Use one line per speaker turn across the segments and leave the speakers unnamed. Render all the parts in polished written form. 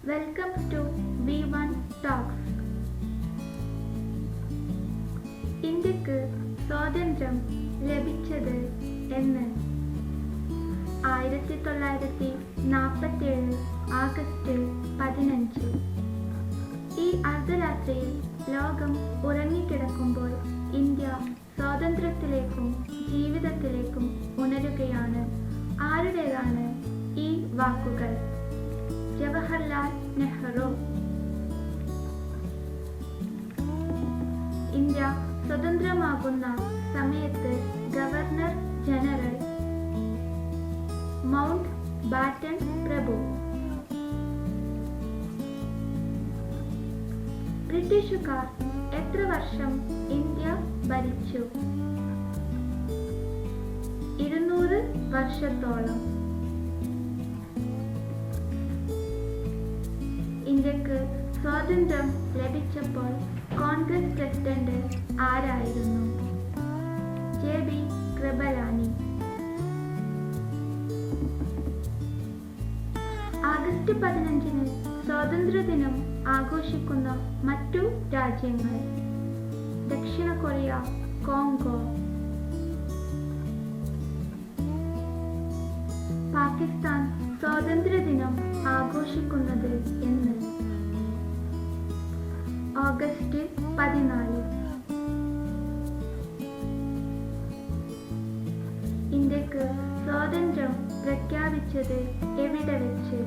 Welcome to V1 Talks. ഇന്ത്യക്ക് സ്വാതന്ത്ര്യം ലഭിച്ചത് എന്ന് 1947 ആഗസ്റ്റ് 15. ഈ അർദ്ധരാത്രിയിൽ ലോകം ഉറങ്ങിക്കിടക്കുമ്പോൾ ഇന്ത്യ സ്വാതന്ത്ര്യത്തിലേക്കും ജീവിതത്തിലേക്കും ഉണരുകയാണ്. ആരുടേതാണ് ഈ വാക്കുകൾ? ജവഹർലാൽ നെഹ്റു. ഇന്ത്യ സ്വതന്ത്രമാകുന്ന സമയത്ത് ഗവർണർ ജനറൽ മൗണ്ട് ബാറ്റൻ പ്രഭു. ബ്രിട്ടീഷുകാർ എത്ര വർഷം ഇന്ത്യ ഭരിച്ചു? 200 വർഷത്തോളം. ഇന്ത്യക്ക് സ്വാതന്ത്ര്യം ലഭിച്ചപ്പോൾ കോൺഗ്രസ് പ്രസിഡന്റ് ആരായിരുന്നു? JB കൃപലാനി. ആഗസ്റ്റ് 15 സ്വാതന്ത്ര്യദിനം ആഘോഷിക്കുന്ന മറ്റു രാജ്യങ്ങൾ: ദക്ഷിണ കൊറിയ, കോങ്കോ. പാകിസ്ഥാൻ സ്വാതന്ത്ര്യദിനം ആഘോഷിക്കുന്നത് എന്ന്? ഓഗസ്റ്റ് 14. ഇന്ത്യക്ക് സ്വാതന്ത്ര്യം പ്രഖ്യാപിച്ചത് എവിടെ വെച്ച്?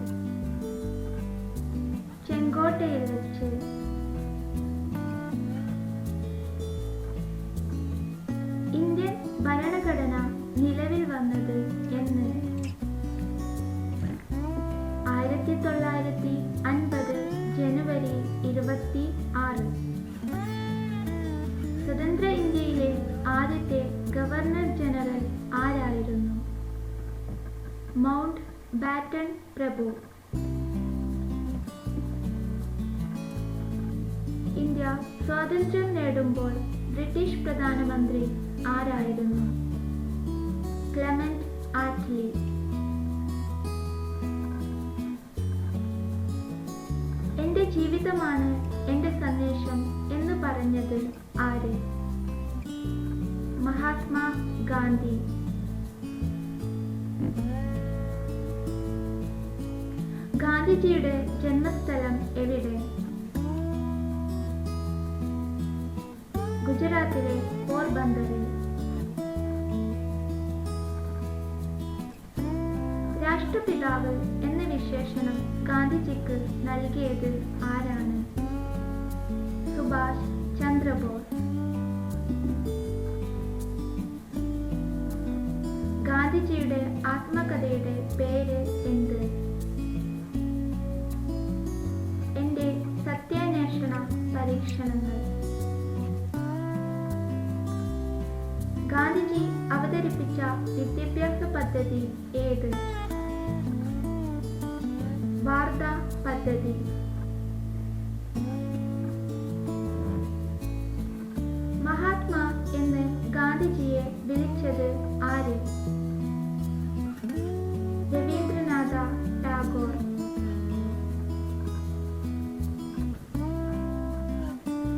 ചെങ്കോട്ടയിൽ വെച്ച്. ഇന്ത്യൻ ഭരണഘടന നിലവിൽ വന്നത് എന്ന്? 1950 ജനുവരി 26. സ്വതന്ത്ര ഇന്ത്യയിലെ ആദ്യത്തെ ഗവർണർ ജനറൽ ആരായിരുന്നു? മൗണ്ട് ബാറ്റൻ പ്രഭു. ഇന്ത്യ സ്വാതന്ത്ര്യം നേടുമ്പോൾ ബ്രിട്ടീഷ് പ്രധാനമന്ത്രി ആരായിരുന്നു? Clement Attlee. എന്റെ ജീവിതമാണ് എന്റെ സന്ദേശം എന്ന് പറഞ്ഞത് ആര്? മഹാത്മാ ഗാന്ധി. ഗാന്ധിജിയുടെ ജന്മസ്ഥലം എവിടെ? ഗുജറാത്തിലെ പോർബന്ദറിൽ. രാഷ്ട്രപിതാവ് എന്ന വിശേഷണം ഗാന്ധിജിക്ക് നൽകിയത് ആരാണ്? സുഭാഷ് ചന്ദ്രബോസ്. ഗാന്ധിജിയുടെ ആത്മകഥയുടെ പേര് എന്ത്? എന്റെ സത്യാന്വേഷണ പരീക്ഷണങ്ങൾ. ഗാന്ധിജി അവതരിപ്പിച്ച വിദ്യാഭ്യാസ പദ്ധതി ഏത്? വാർധ പദ്ധതി. മഹാത്മാ എന്ന് ഗാന്ധിജിയെ വിളിച്ചത് ആര്? Rabindranath Tagore.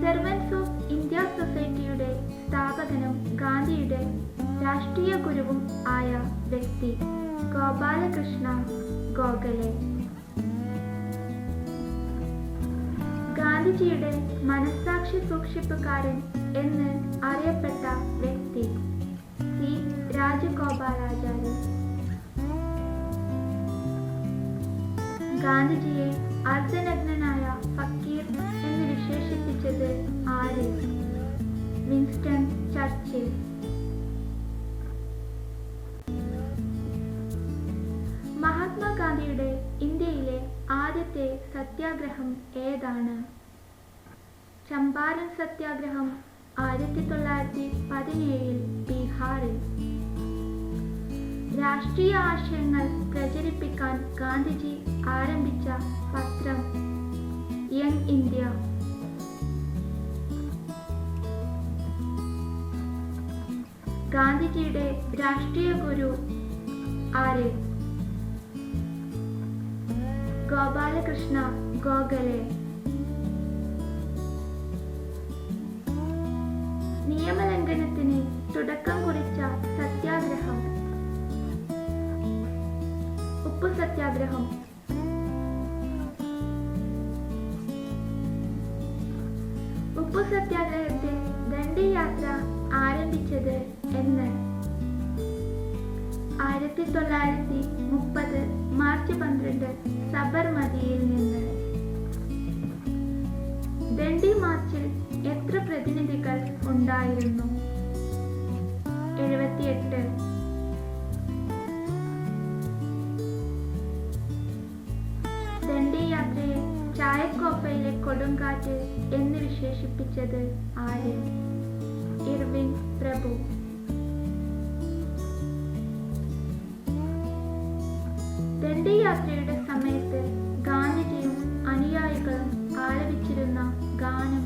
Servants of India സൊസൈറ്റിയുടെ സ്ഥാപകനും ഗാന്ധിയുടെ രാഷ്ട്രീയ ഗുരുവും ആയ വ്യക്തി ഗോപാലകൃഷ്ണ ഗോഖലെ. ഗാന്ധിജിയുടെ മനസ്സാക്ഷി സൂക്ഷിപ്പുകാരൻ എന്ന് അറിയപ്പെട്ട വ്യക്തി C. രാജഗോപാലാചാരി. ഗാന്ധിജിയെ അർദ്ധനഗ്നനായ ഫക്കീർ എന്ന് വിശേഷിപ്പിച്ചത് ആര്? Winston Churchill. മഹാത്മാഗാന്ധിയുടെ ഇന്ത്യയിലെ ആദ്യത്തെ സത്യാഗ്രഹം ഏതാണ്? ചമ്പാരൻ സത്യാഗ്രഹം 1917 ബീഹാറിൽ. രാഷ്ട്രീയ ആശയങ്ങൾ പ്രചരിപ്പിക്കാൻ ഗാന്ധിജി ആരംഭിച്ച പത്രം യങ് ഇന്ത്യ. ഗാന്ധിജിയുടെ രാഷ്ട്രീയ ഗുരു ആര്? ഗോപാലകൃഷ്ണ ഗോഖലെ. നിയമലംഘനത്തിന് തുടക്കം കുറിച്ച സത്യാഗ്രഹം. ഉപ്പു സത്യാഗ്രഹം. ഉപ്പു സത്യാഗ്രഹത്തിൽ ദണ്ഡി യാത്ര ആരംഭിച്ചത് എന്ന്? 1930 മാർച്ച് 12 സബർമതിയിൽ നിന്ന്. ദണ്ഡി മാർച്ചിൽ എത്ര പ്രതിനിധികൾ ഉണ്ടായിരുന്നു? 78. ദണ്ഡി യാത്രയെ ചായക്കോപ്പയിലെ കൊടുങ്കാറ്റ് എന്ന് വിശേഷിപ്പിച്ചത് ആര്? ഇർവിൻ പ്രഭു. ദണ്ഡി യാത്രയുടെ സമയത്ത് ഗാന്ധിജിയും അനുയായികളും ആലപിച്ചിരുന്ന ഗാനം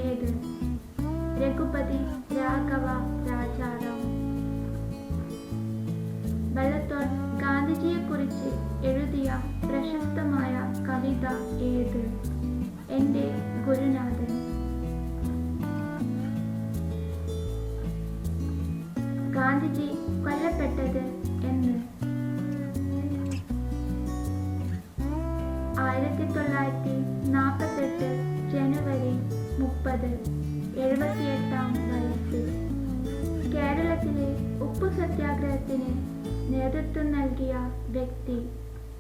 ഏത്? രഘുപതി രാഘവ രാജാറാം. ബലത്തോൾ ഗാന്ധിജിയെക്കുറിച്ച് എഴുതിയ പ്രശസ്തമായ കവിത ഏത്? എൻ്റെ ഗുരുനാഥൻ. ഗാന്ധിജി കൊല്ലപ്പെട്ടത് എന്ന്? 1948 ജനുവരി 30, 78-ാം വയസ്സിൽ. കേരളത്തിലെ ഉപ്പു സത്യാഗ്രഹത്തിന് നേതൃത്വം നൽകിയ വ്യക്തി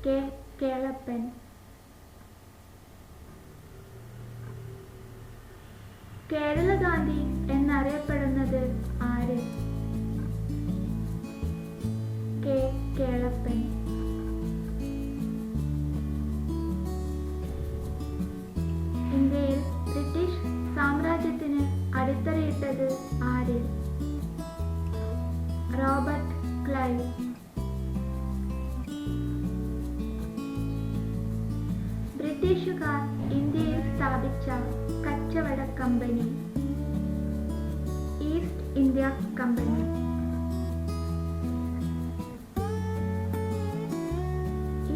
കെ. കേളപ്പൻ. കേരള ഗാന്ധി എന്നറിയപ്പെടുന്നത് ആര്? കെ. കേളപ്പൻ. ഇന്ത്യയിൽ ബ്രിട്ടീഷ് സാമ്രാജ്യത്തിന് അടിത്തറയിട്ടത് ആര്? Robert Clive. ബ്രിട്ടീഷുകാർ ഇന്ത്യയിൽ സ്ഥാപിച്ച കച്ചവട company? East India company.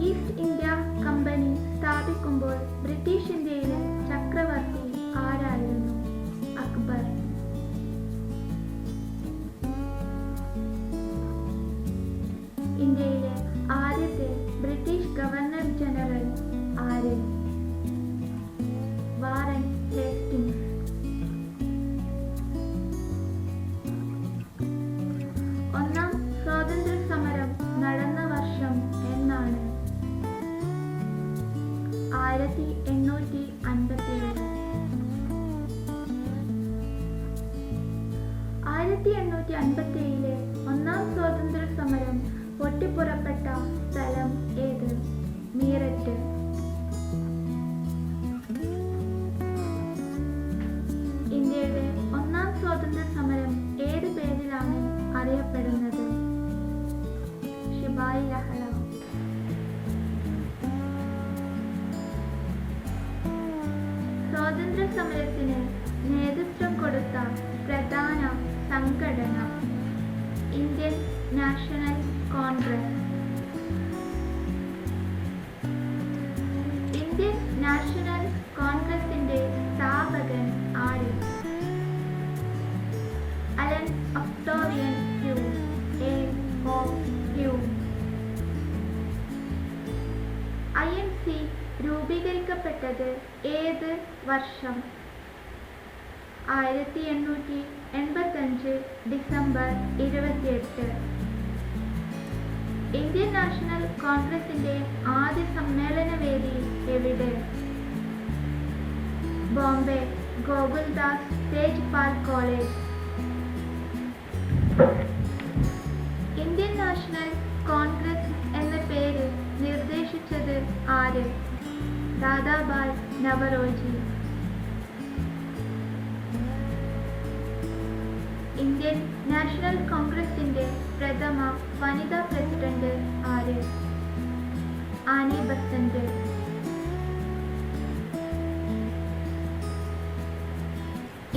East India company സ്ഥാപിക്കുമ്പോൾ ബ്രിട്ടീഷ് ഇന്ത്യയിലെ ചക്രവർത്തി ആരായിരുന്നു? അക്ബർ. ഇന്ത്യയിലെ ആദ്യത്തെ ബ്രിട്ടീഷ് ഗവർണർ ജനറൽ ആര്? Warren Hastings. ഒന്നാം സ്വാതന്ത്ര്യ സമരം നടന്ന വർഷം എന്നാണ്? 1857. 1857-ലെ ഒന്നാം സ്വാതന്ത്ര്യ സമരം പൊട്ടിപ്പുറപ്പെട്ട സ്ഥലം ഏത്? മീററ്റ്. ഇന്ത്യയുടെ ഒന്നാം സ്വാതന്ത്ര്യ സമരം ഏത് പേരിലാണ് അറിയപ്പെടുന്നത്? ശിപായി ലഹള. സ്വാതന്ത്ര്യ സമരത്തിന് നേതൃത്വം കൊടുത്ത പ്രധാന സംഘടന? Indian National Congress. Indian National കോൺഗ്രസിന്റെ സ്ഥാപകൻ ആര്? Allan Octavian Hume. A.O. Hume. INC രൂപീകരിക്കപ്പെട്ടത് ഏത് വർഷം? 1885 ഡിസംബർ 28. ഇന്ത്യൻ നാഷണൽ കോൺഗ്രസിന്റെ ആദ്യ സമ്മേളന വേദി എവിടെ? Bombay Gokuldas Tejpal college. Indian National Congress എന്ന പേര് നിർദ്ദേശിച്ചത് ആര്? ദാദാഭായ് നവറോജി. ഇന്ത്യൻ നാഷണൽ കോൺഗ്രസിന്റെ പ്രഥമ വനിതാ പ്രസിഡന്റ് ആര്? Annie Besant.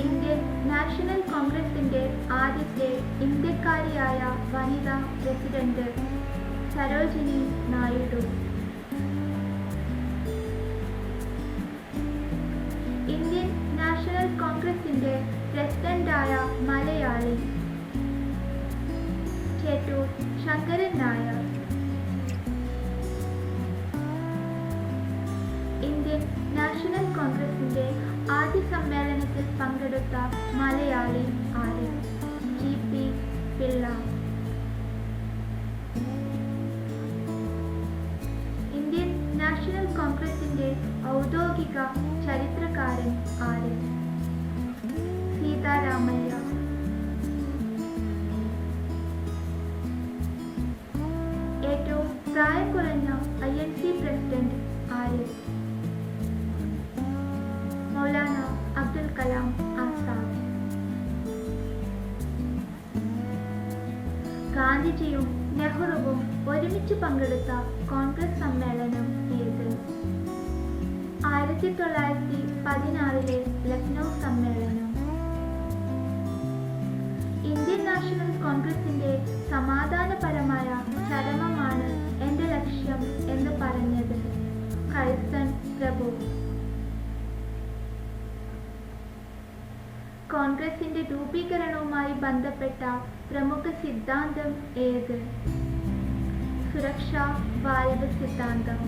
ഇന്ത്യൻ നാഷണൽ കോൺഗ്രസിന്റെ ആദ്യത്തെ ഇന്ത്യക്കാരിയായ വനിതാ പ്രസിഡന്റ് സരോജിനി നായിഡു. പ്രസിഡന്റായ മലയാളി. ചേറ്റൂർ ശങ്കരൻ നായർ. ഇന്ത്യൻ നാഷണൽ കോൺഗ്രസിന്റെ ആദ്യ സമ്മേളനത്തിൽ പങ്കെടുത്ത മലയാളി ആര്? GP പിള്ള. ഇന്ത്യൻ നാഷണൽ കോൺഗ്രസിന്റെ ഔദ്യോഗിക ചരിത്രകാരൻ ആര്? സീതാരാമയ്യ. ഏറ്റവും പ്രായം കുറഞ്ഞ INC പ്രസിഡന്റ് ആര്? മൗലാന അബ്ദുൽ കലാം ആസാദ്. ഗാന്ധിജിയും നെഹ്റുവും ഒരുമിച്ച് പങ്കെടുത്ത കോൺഗ്രസ് സമ്മേളനം ഏത്? 1916 ലക്നൗ സമ്മേളനം. ഇന്ത്യൻ നാഷണൽ കോൺഗ്രസിന്റെ സമാധാനപരമായ ചരമമാണ് എന്റെ ലക്ഷ്യം എന്ന് പറഞ്ഞത് കഴ്സൺ പ്രഭു. കോൺഗ്രസിന്റെ രൂപീകരണവുമായി ബന്ധപ്പെട്ട പ്രമുഖ സിദ്ധാന്തം ഏത്? സുരക്ഷാ വാലക സിദ്ധാന്തം.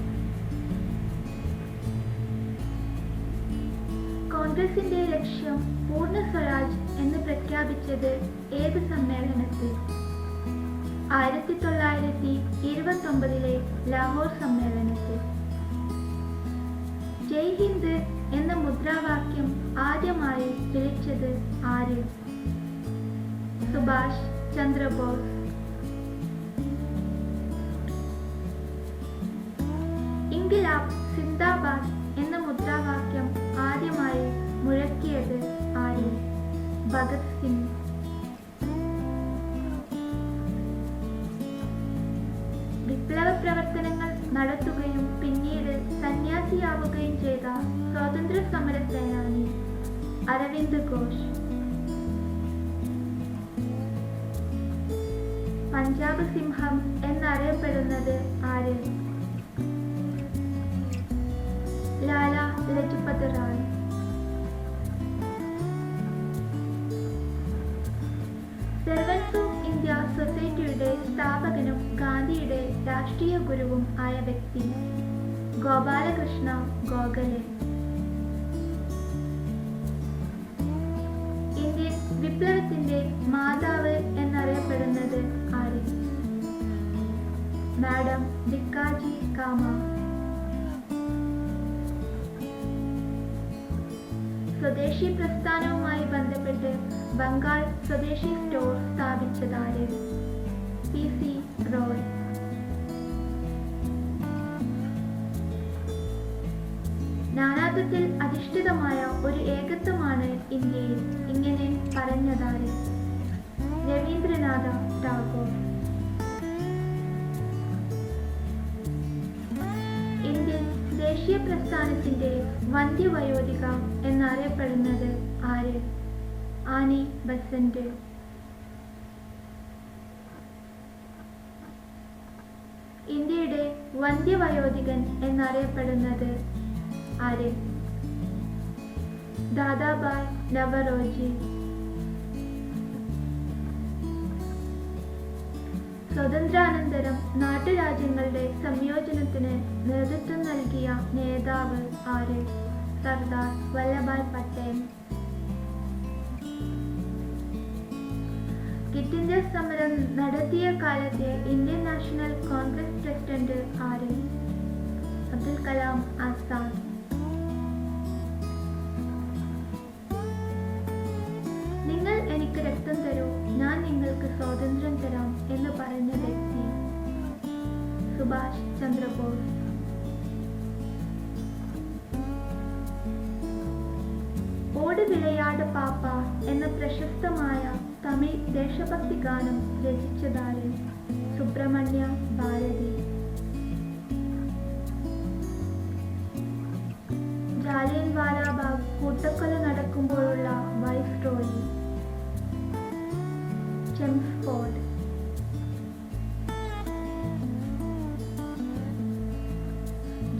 കോൺഗ്രസിന്റെ ലക്ഷ്യം പൂർണ്ണ സ്വരാജ് എന്ന് പ്രഖ്യാപിച്ചത് ഏത് സമ്മേളനത്തിൽ? 1929 ലാഹോർ സമ്മേളനത്തിൽ. ജയ് ഹിന്ദ് എന്ന മുദ്രാവാക്യം ആദ്യമായി വിളിച്ചത് ആര്? സുഭാഷ് ചന്ദ്രബോസ്. ഇൻക്ലാബ് സിന്ദാബാദ് എന്ന മുദ്രാവാക്യം ആദ്യമായി മുഴക്കിയത് ആര്? ഭഗത് സിംഗ്. വിപ്ലവ പ്രവർത്തനങ്ങൾ നടത്തുകയും പിന്നീട് സന്യാസിയാവുകയും ചെയ്ത സ്വാതന്ത്ര്യ സമര സേനാനി അരവിന്ദ് ഘോഷ്. പഞ്ചാബ് സിംഹം എന്നറിയപ്പെടുന്നത് ആര്? Lala Lajpat Rai. Servants of India സൊസൈറ്റിയുടെ സ്ഥാപകനും ഗാന്ധിയുടെ രാഷ്ട്രീയ ഗുരുവും ആയ വ്യക്തി ഗോപാലകൃഷ്ണ ഗോഖലെ. ഇന്ത്യൻ വിപ്ലവത്തിന്റെ മാതാവ് എന്നറിയപ്പെടുന്നത് ആര്? മാഡം ഭിക്കാജി കാമ. സ്വദേശി പ്രസ്ഥാനവുമായി ബന്ധപ്പെട്ട് ബംഗാൾ സ്വദേശി സ്റ്റോർ സ്ഥാപിച്ചതാര്? PC റോയ്. നാനാത്വത്തിൽ അധിഷ്ഠിതമായ ഒരു ഏകത്വമാണ് ഇന്ത്യയിൽ ഇങ്ങനെ പറഞ്ഞതാര്? രവീന്ദ്രനാഥ ടാഗോർ. ഇന്ത്യൻ ദേശീയ പ്രസ്ഥാനത്തിന്റെ വന്ധ്യവയോധിക എന്നറിയപ്പെടുന്നത് ആര്? Annie Besant. ഇന്ത്യയുടെ വന്ധ്യവയോധികൻ എന്നറിയപ്പെടുന്നത് ആര്? ദാദാഭായ് നവറോജി. സ്വാതന്ത്ര്യാനന്തരം നാട്ടുരാജ്യങ്ങളുടെ സംയോജനത്തിന് നേതൃത്വം നൽകിയ നേതാവ് ആര്? സർദാർ വല്ലഭായ് പട്ടേൽ. ക്വിറ്റ് ഇന്ത്യ സമരം നടത്തിയ കാലത്തെ ഇന്ത്യൻ നാഷണൽ കോൺഗ്രസ് പ്രസിഡന്റ് ആര്? അബ്ദുൽ കലാം ആസാദ്. നിങ്ങൾ എനിക്ക് രക്തം തരൂ, ഞാൻ നിങ്ങൾക്ക് സ്വാതന്ത്ര്യം തരാം എന്ന് പറഞ്ഞ വ്യക്തി സുഭാഷ് ചന്ദ്രബോസ്. ഓട് വിളയാട് പാപ്പ എന്ന പ്രശസ്തമായ തമിഴ് ദേശഭക്തി ഗാനം രചിച്ചതാര്? സുബ്രഹ്മണ്യ ഭാരതി. ജാലിയൻവാലാബാഗ് കൂട്ടക്കൊല നടക്കുമ്പോഴുള്ള വൈസ്രോയി ചെംസ്ഫോർഡ്.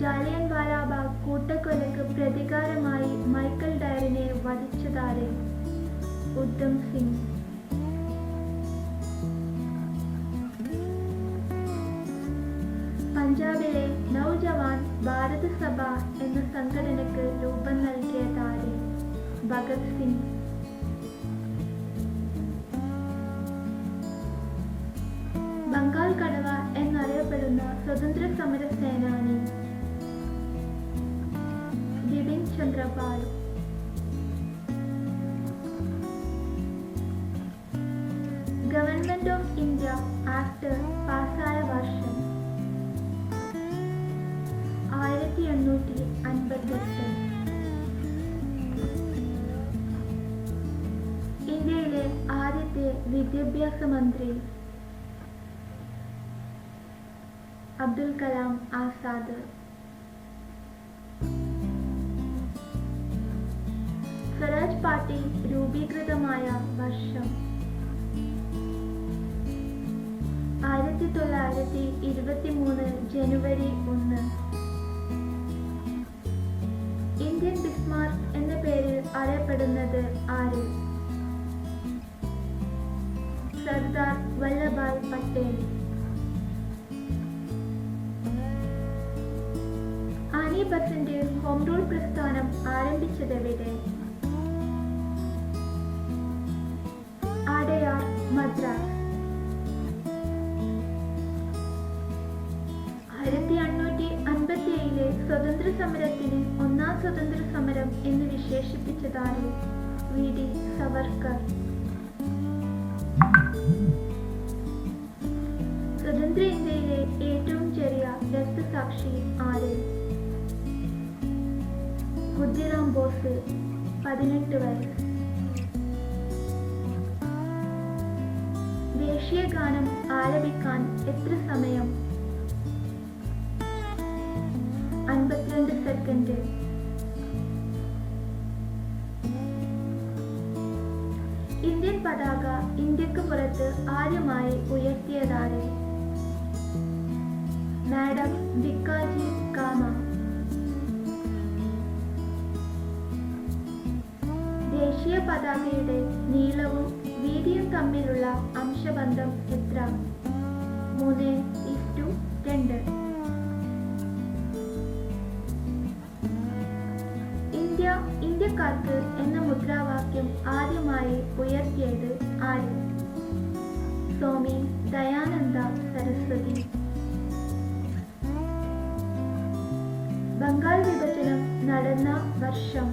ജാലിയൻവാലാബാഗ് കൂട്ടക്കൊലയ്ക്ക് പ്രതികാരമായി മൈക്കൽ ഡയറിനെ വധിച്ചതാര്? ഉദ്ധം സിംഗ്. പഞ്ചാബിലെ നൗജവാൻ ഭാരത് സഭ എന്ന സംഘടനയ്ക്ക് രൂപം നൽകിയതാര്? ഭഗത് സിംഗ്. ബംഗാൾ കടവ എന്നറിയപ്പെടുന്ന സ്വതന്ത്ര സമര സേനാനി? Bipin Chandrapal. Government of India act പാസായ വർഷം? 1858. ഇന്ത്യയിലെ ആദ്യത്തെ വിദ്യാഭ്യാസ മന്ത്രി? അബ്ദുൽ കലാം ആസാദ്. സ്വരാജ് പാർട്ടി രൂപീകൃതമായ വർഷം? 1923 ജനുവരി 1. ഇന്ത്യൻ ബിസ്മാർക്ക് എന്ന പേരിൽ അറിയപ്പെടുന്നത് ആര്? Sardar Vallabhbhai Patel. Annie Besant home rule പ്രസ്ഥാനം ആരംഭിച്ചതെവിടെ? അടയാർ, മദ്രാസ്. 1857 സ്വതന്ത്ര സമരത്തിന് ഒന്നാം സ്വതന്ത്ര സമരം എന്ന് വിശേഷിപ്പിച്ചതാര്? വി.ഡി. സവർക്കർ. സ്വതന്ത്ര ഇന്ത്യയിലെ ഏറ്റവും ചെറിയ രക്തസാക്ഷി ആര്? ഖുദിറാം ബോസ്, 18 വയസ്സ്. ദേശീയ ഗാനം ആലപിക്കാൻ എത്ര സമയം? 52 സെക്കൻഡ്. ഇന്ത്യൻ പതാക ഇന്ത്യക്ക് പുറത്ത് ആദ്യമായി ഉയർത്തിയതാര്? മാഡം ഭിക്കാജി കാമ. ദേശീയ പതാകയുടെ നീളവും വീതിയും തമ്മിലുള്ള അംശബന്ധം എത്ര? 3:2. ഇന്ത്യക്കാർക്ക് എന്ന മുദ്രാവാക്യം ആദ്യമായി ഉയർത്തിയത് ആര്? സ്വാമി ദയാനന്ദ സരസ്വതി. ബംഗാൾ വിഭജനം നടന്ന വർഷം?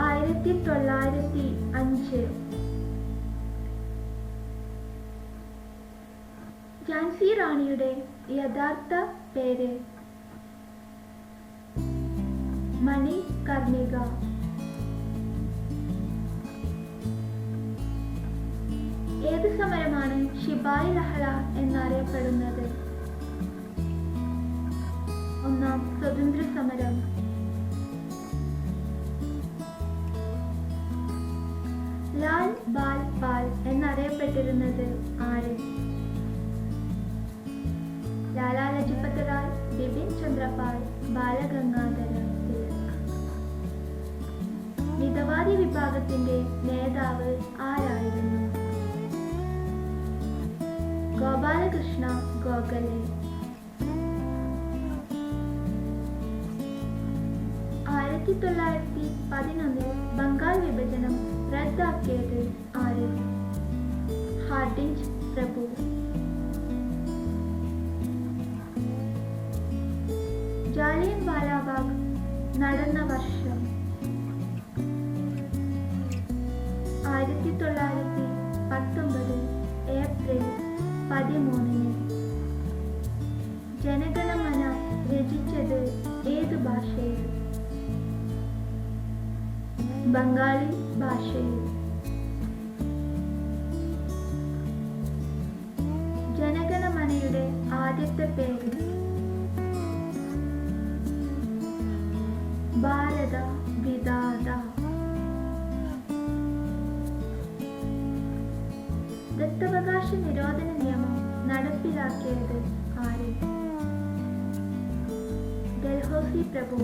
1905. ഝാൻസി റാണിയുടെ യഥാർത്ഥ പേര്? മണി കർണിക. ഏത് സമരമാണ് ശിപായി ലഹള എന്നറിയപ്പെടുന്നത്? ഒന്നാം സ്വതന്ത്ര സമരം. ലാൽ ബാൽ പാൽ എന്നറിയപ്പെട്ടിരുന്നത് ആര്? ലാലാ ലജ്പത് റായ്, ബിപിൻ ചന്ദ്രപാൽ, ബാലഗംഗാധര തിലക്. മിതവാദി വിഭാഗത്തിന്റെ നേതാവ് ആരായിരുന്നു? ഗോപാലകൃഷ്ണ ഗോഖലെ. 1911 ബംഗാൾ വിഭജനം റദ്ദാക്കിയത് ആര്? ഹാർഡിഞ്ച് പ്രഭു. ജാലിയൻ വാലാബാഗ് നടന്ന വർഷം? 1919 ഏപ്രിൽ 13. ജനഗണമന രചിച്ചത് ഏതു ഭാഷയിൽ? ബംഗാളി ഭാഷയിൽ. ജനഗണമനയുടെ ആദ്യത്തെ പേര്? ഭാരത വിധാത. ദത്തവകാശ നിരോധന നിയമം നടപ്പിലാക്കിയത് ആര്? ഡൽഹൌസി പ്രഭു.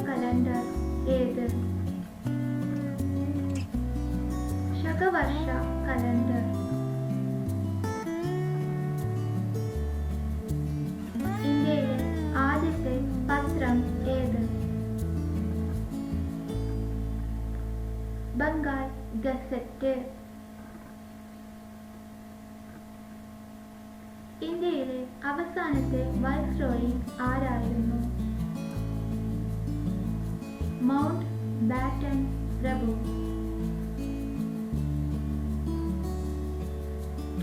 കലണ്ടർ ഏത്? ശകവർഷ കലണ്ടർ. ഇന്ത്യയിലെ ആദ്യത്തെ പത്രം ഏത്? ബംഗാൾ ഗസറ്റ്. ഇന്ത്യയിലെ അവസാനത്തെ വൈസ്രോയി ആരായിരുന്നു? മൗണ്ട് ബാറ്റൺ പ്രഭു.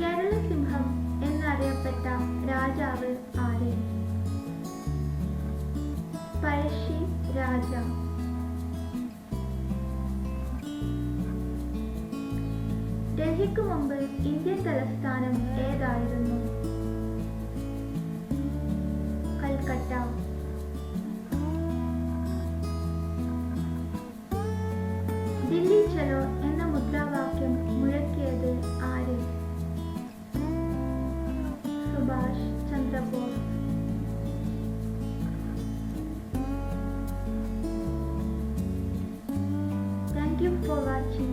കേരള സിംഹം എന്നറിയപ്പെട്ട രാജാവ് ആര്? പഴശ്ശി രാജ. ഡൽഹിക്ക് മുമ്പ് ഇന്ത്യൻ തലസ്ഥാനം ഏതായിരുന്നു? കൽക്കട്ട. ദില്ലി ചലോ എന്ന മുദ്രാവാക്യം മുഴക്കിയത് ആര്? Subhash Chandrabose. Thank you for watching.